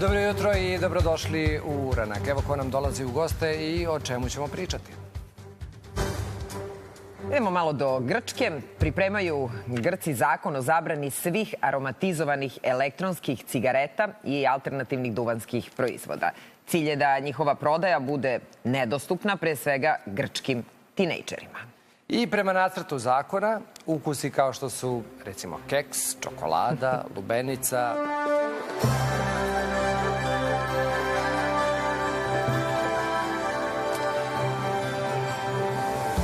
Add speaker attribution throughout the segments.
Speaker 1: Dobro jutro i dobrodošli u Uranak. Evo ko nam dolazi u goste i o čemu ćemo pričati.
Speaker 2: Idemo malo do Grčke. Pripremaju Grci zakon o zabrani svih aromatizovanih elektronskih cigareta i alternativnih duvanskih proizvoda. Cilj je da njihova prodaja bude nedostupna, pre svega grčkim tinejdžerima.
Speaker 1: I prema nacrtu zakona, ukusi kao što su, recimo, keks, čokolada, lubenica...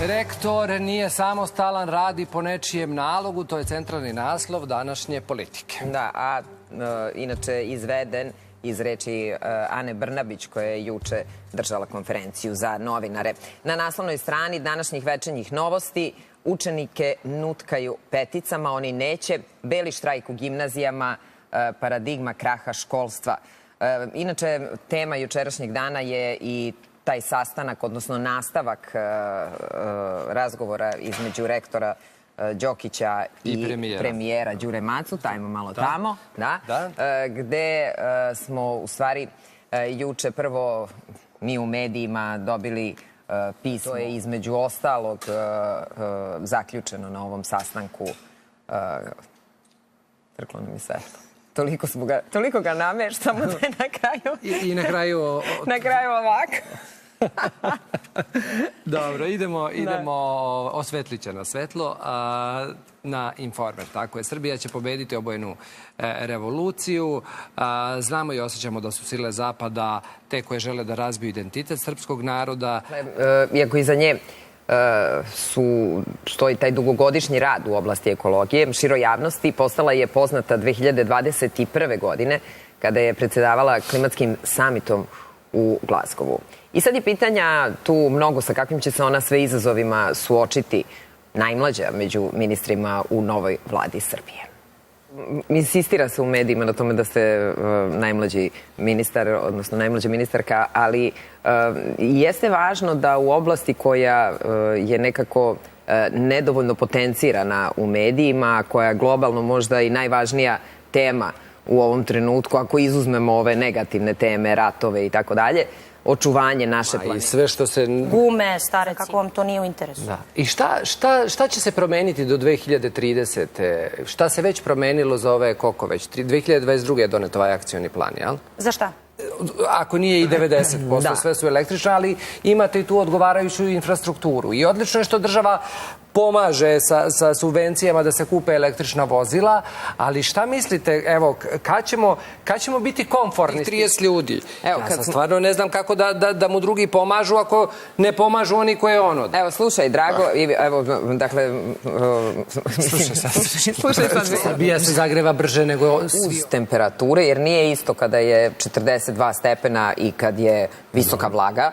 Speaker 1: Rektor nije samostalan, radi po nečijem nalogu, to je centralni naslov današnje Politike.
Speaker 2: Da, a inače izveden iz reči Ane Brnabić, koja je juče držala konferenciju za novinare. Na naslovnoj strani današnjih večernjih novosti učenike nutkaju peticama, oni neće, beli štrajk u gimnazijama, paradigma kraha školstva. Inače, tema jučerašnjeg dana je i taj sastanak, odnosno nastavak razgovora između rektora Đokića i premijera Đure Macu, tajmo malo tamo, gde smo u stvari juče prvo mi u medijima dobili pismo. To je između ostalog zaključeno na ovom sastanku. Trklo nam je svetlo. Toliko ga nameštamo da je na kraju...
Speaker 1: I na kraju...
Speaker 2: Na kraju ovako.
Speaker 1: Dobro, idemo osvetlit će na svetlo na Informer. Tako je, Srbija će pobediti obojenu revoluciju. Znamo i osjećamo da su sile Zapada te koje žele da razbiju identitet srpskog naroda.
Speaker 2: Iako iza nje stoji taj dugogodišnji rad u oblasti ekologije, široj javnosti postala je poznata 2021. godine kada je predsedavala klimatskim samitom u Glazgovu. I sad je pitanja tu mnogo sa kakvim će se ona sve izazovima suočiti, najmlađa među ministrima u novoj vladi Srbije. Insistira se u medijima na tome da ste najmlađi ministar, odnosno najmlađa ministarka, ali jeste važno da u oblasti koja je nekako nedovoljno potencirana u medijima, koja je globalno možda i najvažnija tema u ovom trenutku, ako izuzmemo ove negativne teme, ratove i tako dalje, očuvanje naše planete.
Speaker 1: I sve što se...
Speaker 3: Gume, stare, kako vam to nije u interesu.
Speaker 1: I šta će se promeniti do 2030. Šta se već promenilo za ove, koliko već? 2022. je donet ovaj akcioni plan, jel?
Speaker 3: Za šta?
Speaker 1: Ako nije i 90%, sve su električne, ali imate i tu odgovarajuću infrastrukturu. I odlično je što država pomaže sa subvencijama da se kupe električna vozila, ali šta mislite, evo, kad ćemo biti komfortni? 30 ljudi. Ja sad stvarno ne znam kako da mu drugi pomažu ako ne pomažu oni koje on od.
Speaker 2: Evo, slušaj, Drago, evo, dakle...
Speaker 1: Slušaj sad. Srbija se zagreva brže nego...
Speaker 2: Uz temperature, jer nije isto kada je 42 stepena i kad je visoka vlaga.